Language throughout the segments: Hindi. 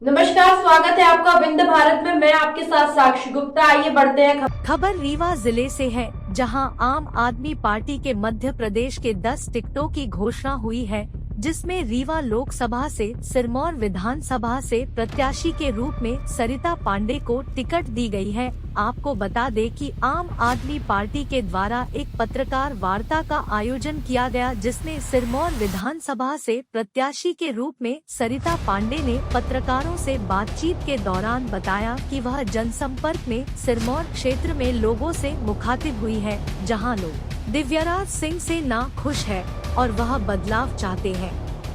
नमस्कार, स्वागत है आपका विंध्य भारत में। मैं आपके साथ साक्षी गुप्ता। आइए बढ़ते हैं। खबर रीवा जिले से है, जहां आम आदमी पार्टी के मध्य प्रदेश के 10 टिकटों की घोषणा हुई है, जिसमें रीवा लोकसभा से सिरमौर विधानसभा से प्रत्याशी के रूप में सरिता पांडे को टिकट दी गई है। आपको बता दें कि आम आदमी पार्टी के द्वारा एक पत्रकार वार्ता का आयोजन किया गया, जिसमें सिरमौर विधानसभा से प्रत्याशी के रूप में सरिता पांडे ने पत्रकारों से बातचीत के दौरान बताया कि वह जनसंपर्क में सिरमौर क्षेत्र में लोगों से मुखातिब हुई है, जहां लोग दिव्यराज सिंह से ना खुश है और वह बदलाव चाहते हैं।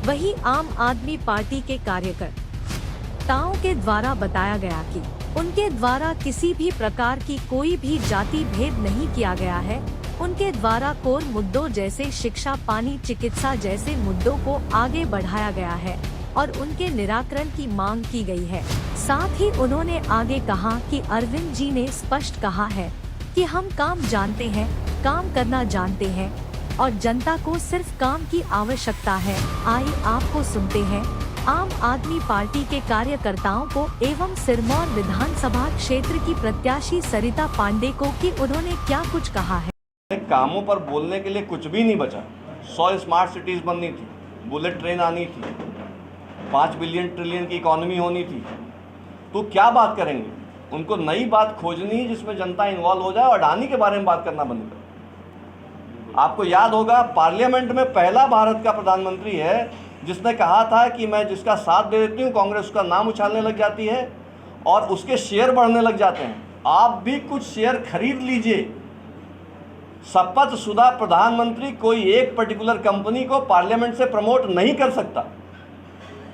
वहीं आम आदमी पार्टी के कार्यकर्ताओं के द्वारा बताया गया कि उनके द्वारा किसी भी प्रकार की कोई भी जाति भेद नहीं किया गया है। उनके द्वारा कोर मुद्दों जैसे शिक्षा, पानी, चिकित्सा जैसे मुद्दों को आगे बढ़ाया गया है और उनके निराकरण की मांग की गई है। साथ ही उन्होंने आगे कहा कि अरविंद जी ने स्पष्ट कहा है कि हम काम जानते हैं, काम करना जानते हैं और जनता को सिर्फ काम की आवश्यकता है। आइए आपको सुनते हैं आम आदमी पार्टी के कार्यकर्ताओं को एवं सिरमौर विधानसभा क्षेत्र की प्रत्याशी सरिता पांडे को कि उन्होंने क्या कुछ कहा है। कामों पर बोलने के लिए कुछ भी नहीं बचा। 100 स्मार्ट सिटीज बननी थी, बुलेट ट्रेन आनी थी, 5 बिलियन ट्रिलियन की इकोनॉमी होनी थी, तो क्या बात करेंगे? उनको नई बात खोजनी जिसमें जनता इन्वॉल्व हो जाए और अडानी के बारे में बात करना बंद करें। आपको याद होगा, पार्लियामेंट में पहला भारत का प्रधानमंत्री है जिसने कहा था कि मैं जिसका साथ दे देती हूँ कांग्रेस उसका नाम उछालने लग जाती है और उसके शेयर बढ़ने लग जाते हैं। आप भी कुछ शेयर खरीद लीजिए। शपथ शुदा प्रधानमंत्री कोई एक पर्टिकुलर कंपनी को पार्लियामेंट से प्रमोट नहीं कर सकता।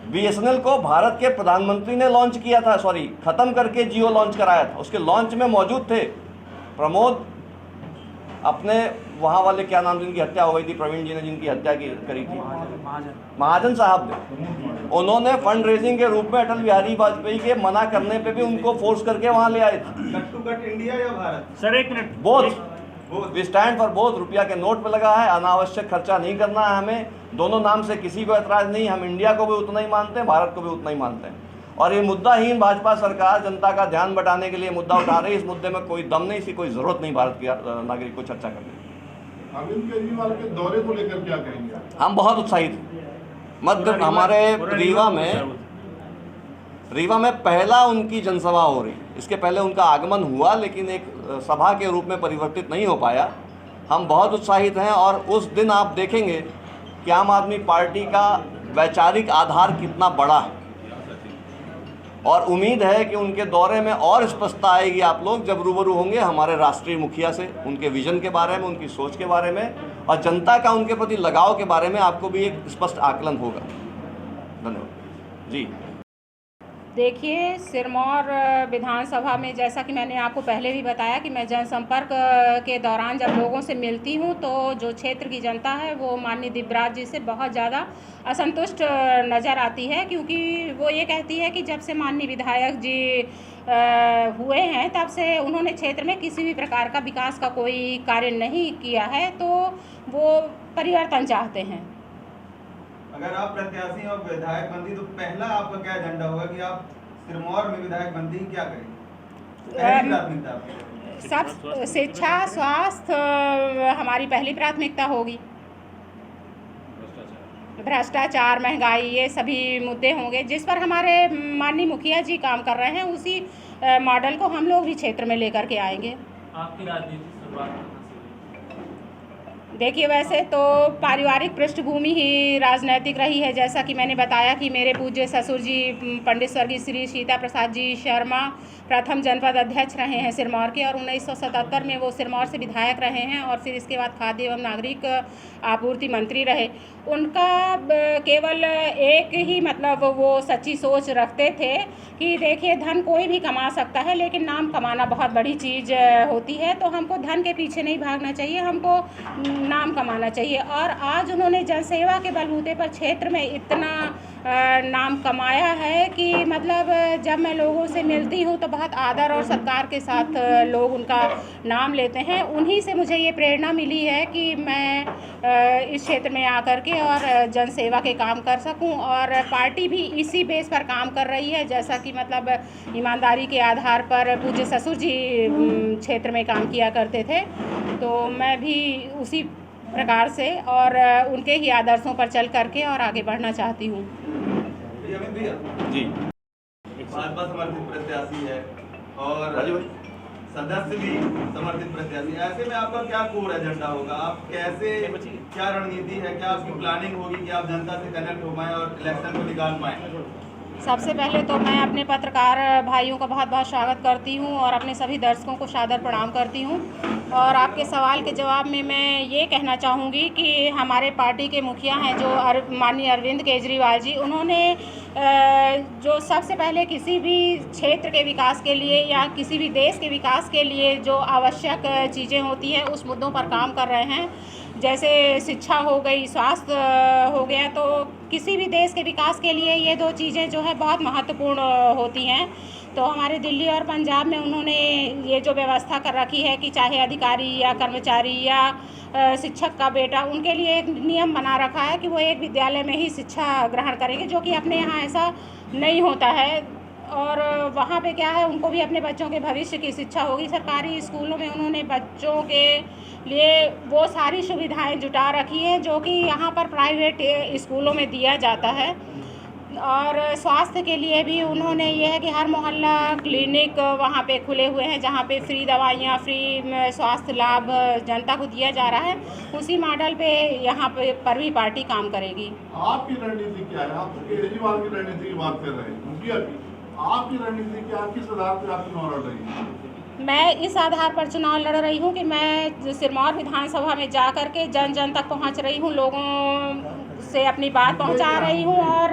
BSNL को भारत के प्रधानमंत्री ने लॉन्च किया था, खत्म करके जियो लॉन्च कराया था। उसके लॉन्च में मौजूद थे प्रमोद, अपने वहाँ वाले क्या नाम जिनकी हत्या हो गई थी, प्रवीण जी ने जिनकी हत्या करी थी, महाजन साहब ने। उन्होंने फंड रेजिंग के रूप में अटल बिहारी वाजपेयी के मना करने पे भी उनको फोर्स करके वहाँ ले आए थे। कट टू कट इंडिया या भारत? सर एक minute, both we stand for both. रुपया के नोट पे लगा है, अनावश्यक खर्चा नहीं करना है हमें। दोनों नाम से किसी को एतराज नहीं। हम इंडिया को भी उतना ही मानते हैं, भारत को भी उतना ही मानते हैं। और ये मुद्दाहीन भाजपा सरकार जनता का ध्यान बटाने के लिए मुद्दा उठा रही है। इस मुद्दे में कोई दम नहीं, इसकी कोई जरूरत नहीं भारत के नागरिक को चर्चा करने की। अरविंद केजरीवाल के दौरे को लेकर क्या कहेंगे? हम बहुत उत्साहित हैं। मध्य हमारे रीवा में पहला उनकी जनसभा हो रही। इसके पहले उनका आगमन हुआ लेकिन एक सभा के रूप में परिवर्तित नहीं हो पाया। हम बहुत उत्साहित हैं और उस दिन आप देखेंगे कि आम आदमी पार्टी का वैचारिक आधार कितना बड़ा है और उम्मीद है कि उनके दौरे में और स्पष्टता आएगी। आप लोग जब रूबरू होंगे हमारे राष्ट्रीय मुखिया से, उनके विजन के बारे में, उनकी सोच के बारे में और जनता का उनके प्रति लगाव के बारे में आपको भी एक स्पष्ट आकलन होगा। धन्यवाद जी। देखिए, सिरमौर विधानसभा में जैसा कि मैंने आपको पहले भी बताया कि मैं जनसंपर्क के दौरान जब लोगों से मिलती हूँ तो जो क्षेत्र की जनता है वो माननीय दिव्यराज जी से बहुत ज़्यादा असंतुष्ट नज़र आती है, क्योंकि वो ये कहती है कि जब से माननीय विधायक जी हुए हैं तब से उन्होंने क्षेत्र में किसी भी प्रकार का विकास का कोई कार्य नहीं किया है, तो वो परिवर्तन चाहते हैं। अगर आप प्रत्याशी और विधायक बनती तो पहला आपका क्या एजेंडा होगा कि आप सिरमौर में विधायक बनती क्या करेंगे? पहली प्राथमिकता सब शिक्षा, स्वास्थ्य हमारी पहली प्राथमिकता होगी। भ्रष्टाचार, महंगाई, ये सभी मुद्दे होंगे जिस पर हमारे माननीय मुखिया जी काम कर रहे हैं। उसी मॉडल को हम लोग भी क्षेत्र में लेकर के आएंगे। आपकी राजनीति शुरुआत? देखिए, वैसे तो पारिवारिक पृष्ठभूमि ही राजनैतिक रही है। जैसा कि मैंने बताया कि मेरे पूज्य ससुर जी पंडित स्वर्गीय श्री सीता प्रसाद जी शर्मा प्रथम जनपद अध्यक्ष रहे हैं सिरमौर के, और 1977 में वो सिरमौर से विधायक रहे हैं और फिर इसके बाद खाद्य एवं नागरिक आपूर्ति मंत्री रहे। उनका केवल एक ही मतलब वो सच्ची सोच रखते थे कि देखिए, धन कोई भी कमा सकता है लेकिन नाम कमाना बहुत बड़ी चीज़ होती है, तो हमको धन के पीछे नहीं भागना चाहिए। हमको नाम कमाना चाहिए। और आज उन्होंने जनसेवा के बलबूते पर क्षेत्र में इतना नाम कमाया है कि मतलब जब मैं लोगों से मिलती हूँ तो बहुत आदर और सत्कार के साथ लोग उनका नाम लेते हैं। उन्हीं से मुझे ये प्रेरणा मिली है कि मैं इस क्षेत्र में आकर के और जनसेवा के काम कर सकूं। और पार्टी भी इसी बेस पर काम कर रही है, जैसा कि मतलब ईमानदारी के आधार पर पूज्य ससुर जी क्षेत्र में काम किया करते थे, तो मैं भी उसी प्रकार से और उनके ही आदर्शों पर चल करके और आगे बढ़ना चाहती हूँ। अमित भैया जी भाजपा समर्थित प्रत्याशी है और राजू भाई, सदस्य भी समर्थित प्रत्याशी है। ऐसे में आपका क्या कोर एजेंडा होगा? आप कैसे, क्या रणनीति है, क्या आपकी प्लानिंग होगी कि आप जनता से कनेक्ट हो पाएं और इलेक्शन को निकाल पाएं? सबसे पहले तो मैं अपने पत्रकार भाइयों का बहुत बहुत स्वागत करती हूं और अपने सभी दर्शकों को सादर प्रणाम करती हूं। और आपके सवाल के जवाब में मैं ये कहना चाहूँगी कि हमारे पार्टी के मुखिया हैं जो माननीय अरविंद केजरीवाल जी, उन्होंने जो सबसे पहले किसी भी क्षेत्र के विकास के लिए या किसी भी देश के विकास के लिए जो आवश्यक चीज़ें होती हैं उस मुद्दों पर काम कर रहे हैं। जैसे शिक्षा हो गई, स्वास्थ्य हो गया, तो किसी भी देश के विकास के लिए ये दो चीज़ें जो है बहुत महत्वपूर्ण होती हैं। तो हमारे दिल्ली और पंजाब में उन्होंने ये जो व्यवस्था कर रखी है कि चाहे अधिकारी या कर्मचारी या शिक्षक का बेटा, उनके लिए एक नियम बना रखा है कि वो एक विद्यालय में ही शिक्षा ग्रहण करेंगे, जो कि अपने यहाँ ऐसा नहीं होता है। और वहाँ पे क्या है, उनको भी अपने बच्चों के भविष्य की शिक्षा होगी। सरकारी स्कूलों में उन्होंने बच्चों के लिए वो सारी सुविधाएं जुटा रखी हैं जो कि यहाँ पर प्राइवेट स्कूलों में दिया जाता है। और स्वास्थ्य के लिए भी उन्होंने ये है कि हर मोहल्ला क्लिनिक वहाँ पे खुले हुए हैं जहाँ पे फ्री दवाइयाँ, फ्री स्वास्थ्य लाभ जनता को दिया जा रहा है। उसी मॉडल पे यहाँ पर भी पार्टी काम करेगी। आपकी रणनीति क्या है? आप केजरीवाल की रणनीति की बात कर रहे हैं, मुखिया की, आपकी रणनीति क्या? किस आधार पर आप चुनाव लड़ रही हैं? मैं इस आधार पर चुनाव लड़ रही हूँ कि मैं सिरमौर विधानसभा में जा कर के जन जन तक पहुँच रही हूँ, लोगों से अपनी बात पहुँचा रही हूँ। और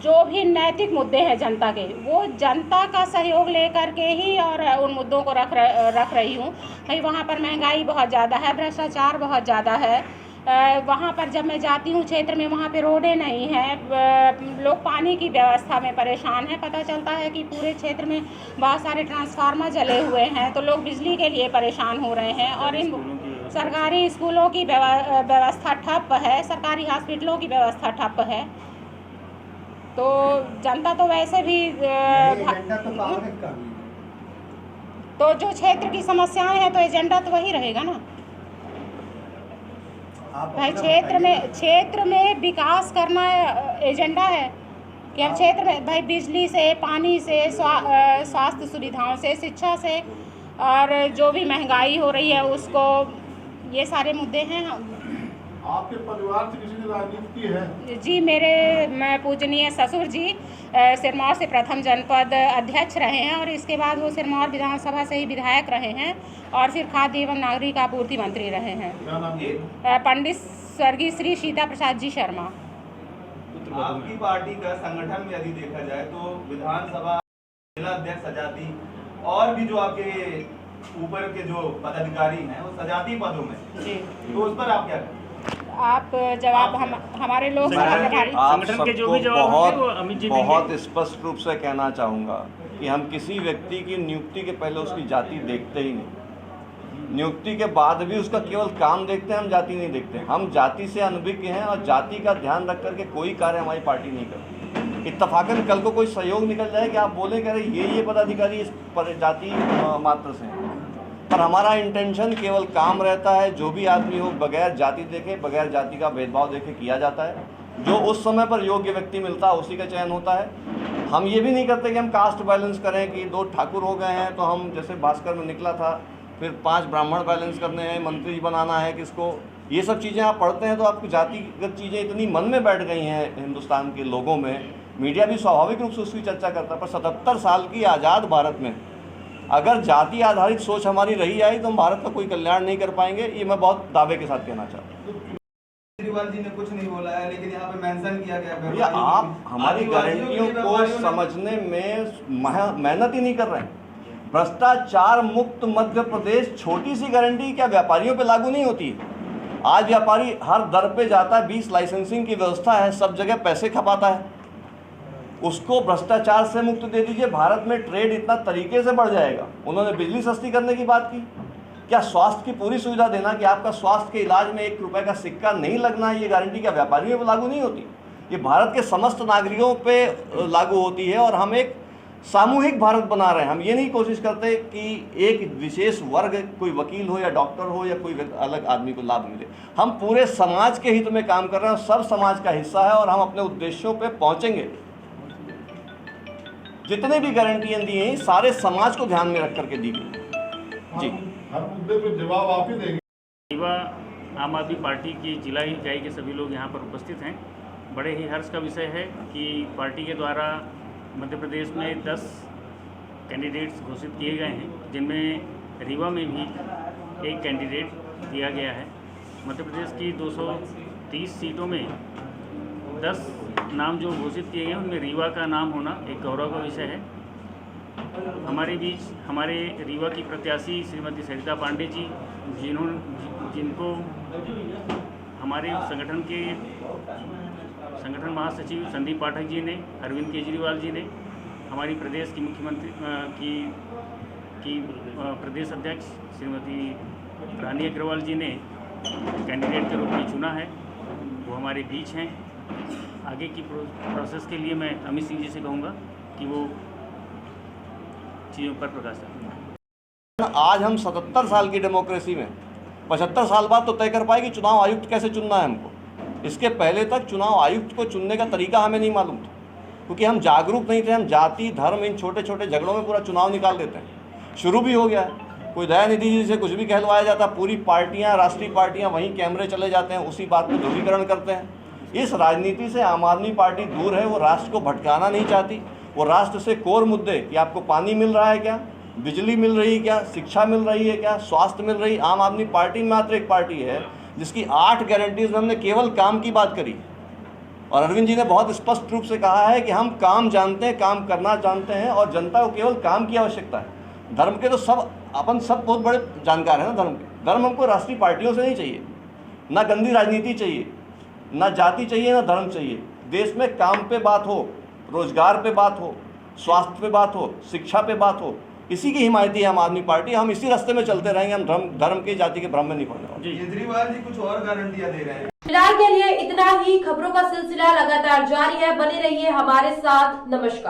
जो भी नैतिक मुद्दे हैं जनता के, वो जनता का सहयोग लेकर के ही और उन मुद्दों को रख रही हूँ। भाई वहाँ पर महंगाई बहुत ज़्यादा है, भ्रष्टाचार बहुत ज़्यादा है। वहाँ पर जब मैं जाती हूँ क्षेत्र में, वहाँ पे रोडें नहीं हैं, लोग पानी की व्यवस्था में परेशान हैं। पता चलता है कि पूरे क्षेत्र में बहुत सारे ट्रांसफार्मर जले हुए हैं, तो लोग बिजली के लिए परेशान हो रहे हैं। और इन सरकारी स्कूलों की व्यवस्था ठप है, सरकारी हॉस्पिटलों की व्यवस्था ठप है। तो जनता तो वैसे भी तो जो क्षेत्र की समस्याएं हैं तो एजेंडा तो वही रहेगा ना भाई। क्षेत्र में विकास करना एजेंडा है कि हम क्षेत्र में भाई बिजली से, पानी से, स्वास्थ्य सुविधाओं से, शिक्षा से, और जो भी महंगाई हो रही है उसको, ये सारे मुद्दे हैं। आपके परिवार से किसी ने राजनीति की है? जी, मैं पूजनीय ससुर जी सिरमौर से प्रथम जनपद अध्यक्ष रहे हैं और इसके बाद वो सिरमौर विधानसभा से ही विधायक रहे हैं और फिर खाद्य एवं नागरिक आपूर्ति मंत्री रहे हैं। क्या नाम है? पंडित स्वर्गीय श्री सीता प्रसाद जी शर्मा। आपकी पार्टी का संगठन में यदि देखा जाए तो विधानसभा जिला अध्यक्ष सजाती और भी जो आपके ऊपर के जो पदाधिकारी हैं वो सजाती पदों में, तो उस पर आप क्या करें? आप जवाब हमारे लोग आप सबको बहुत स्पष्ट रूप से कहना चाहूँगा कि हम किसी व्यक्ति की नियुक्ति के पहले उसकी जाति देखते ही नहीं। नियुक्ति के बाद भी उसका केवल काम देखते हैं, हम जाति नहीं देखते। हम जाति से अनभिज्ञ हैं और जाति का ध्यान रख करके कोई कार्य हमारी पार्टी नहीं करती। इत्तफाकन कल को कोई सहयोग निकल जाए कि आप बोले कह रहे ये पदाधिकारी इस जाति मात्र से हैं, पर हमारा इंटेंशन केवल काम रहता है। जो भी आदमी हो बगैर जाति देखे, बगैर जाति का भेदभाव देखे किया जाता है। जो उस समय पर योग्य व्यक्ति मिलता है उसी का चयन होता है। हम ये भी नहीं करते कि हम कास्ट बैलेंस करें कि 2 ठाकुर हो गए हैं तो हम, जैसे भास्कर में निकला था, फिर 5 ब्राह्मण बैलेंस करने हैं, मंत्री बनाना है किसको। ये सब चीज़ें आप पढ़ते हैं तो आपकी जातिगत चीज़ें इतनी मन में बैठ गई हैं हिंदुस्तान के लोगों में। मीडिया भी स्वाभाविक रूप से उसकी चर्चा करता है, पर 77 साल की आज़ाद भारत में अगर जाति आधारित सोच हमारी रही आई तो हम भारत का कोई कल्याण नहीं कर पाएंगे। ये मैं बहुत दावे के साथ कहना चाहता हूँ। केजरीवाल जी ने कुछ नहीं बोला है, लेकिन यहाँ पे मेंशन किया गया है। भैया आप हमारी गारंटियों को समझने में मेहनत ही नहीं कर रहे हैं। भ्रष्टाचार मुक्त मध्य प्रदेश छोटी सी गारंटी क्या व्यापारियों पे लागू नहीं होती? आज व्यापारी हर दर पे जाता है, 20 लाइसेंसिंग की व्यवस्था है, सब जगह पैसे खपाता है, उसको भ्रष्टाचार से मुक्त दे दीजिए, भारत में ट्रेड इतना तरीके से बढ़ जाएगा। उन्होंने बिजली सस्ती करने की बात की, क्या स्वास्थ्य की पूरी सुविधा देना कि आपका स्वास्थ्य के इलाज में 1 रुपए का सिक्का नहीं लगना है, ये गारंटी क्या व्यापारियों पर लागू नहीं होती? ये भारत के समस्त नागरिकों पे लागू होती है। और हम एक सामूहिक भारत बना रहे हैं। हम ये नहीं कोशिश करते कि एक विशेष वर्ग, कोई वकील हो या डॉक्टर हो या कोई अलग आदमी को लाभ मिले। हम पूरे समाज के हित में काम कर रहे हैं, सब समाज का हिस्सा है और हम अपने उद्देश्यों पे पहुंचेंगे। जितने भी गारंटियां दी हैं सारे समाज को ध्यान में रख करके दी गई। जी, हर मुद्दे पे जवाब आप ही देंगे। रीवा आम आदमी पार्टी की जिला इकाई के सभी लोग यहाँ पर उपस्थित हैं। बड़े ही हर्ष का विषय है कि पार्टी के द्वारा मध्य प्रदेश में 10 कैंडिडेट्स घोषित किए गए हैं, जिनमें रीवा में भी एक कैंडिडेट दिया गया है। मध्य प्रदेश की 230 सीटों में 10 नाम जो घोषित किए गए हैं उनमें रीवा का नाम होना एक गौरव का विषय है। हमारे बीच हमारे रीवा की प्रत्याशी श्रीमती सरिता पांडे जी, जिनको हमारे संगठन महासचिव संदीप पाठक जी ने, अरविंद केजरीवाल जी ने, हमारी प्रदेश की मुख्यमंत्री की प्रदेश अध्यक्ष श्रीमती रानी अग्रवाल जी ने कैंडिडेट के रूप में चुना है, वो हमारे बीच हैं। आगे की प्रोसेस के लिए मैं अमित सिंह जी से कहूँगा कि वो चीज़ों पर प्रकाश डालें। आज हम 77 साल की डेमोक्रेसी में 75 साल बाद तो तय कर पाए कि चुनाव आयुक्त कैसे चुनना है हमको। इसके पहले तक चुनाव आयुक्त को चुनने का तरीका हमें नहीं मालूम था, क्योंकि हम जागरूक नहीं थे। हम जाति धर्म इन छोटे छोटे झगड़ों में पूरा चुनाव निकाल देते हैं। शुरू भी हो गया है, कोई दयानिधि जी से कुछ भी कहलवाया जाता, पूरी पार्टियां, राष्ट्रीय पार्टियां वहीं कैमरे चले जाते हैं, उसी बात में ध्रुवीकरण करते हैं। इस राजनीति से आम आदमी पार्टी दूर है। वो राष्ट्र को भटकाना नहीं चाहती। वो राष्ट्र से कोर मुद्दे कि आपको पानी मिल रहा है क्या, बिजली मिल रही है क्या, शिक्षा मिल रही है क्या, स्वास्थ्य मिल रही। आम आदमी पार्टी मात्र एक पार्टी है जिसकी 8 गारंटीज में हमने केवल काम की बात करी। और अरविंद जी ने बहुत स्पष्ट रूप से कहा है कि हम काम जानते हैं, काम करना जानते हैं और जनता को केवल काम की आवश्यकता है। धर्म के तो सब बहुत बड़े जानकार हैं ना। धर्म हमको राष्ट्रीय पार्टियों से नहीं चाहिए, ना गंदी राजनीति चाहिए, ना जाति चाहिए, ना धर्म चाहिए। देश में काम पे बात हो, रोजगार पे बात हो, स्वास्थ्य पे बात हो, शिक्षा पे बात हो, इसी की हिमायती है आम आदमी पार्टी। हम इसी रास्ते में चलते रहेंगे। हम धर्म की जाति के भ्रम में नहीं पड़ने वाले। केजरीवाल जी कुछ और गारंटियां दे रहे हैं। फिलहाल के लिए इतना ही। खबरों का सिलसिला लगातार जारी है, बने रहिए हमारे साथ। नमस्कार।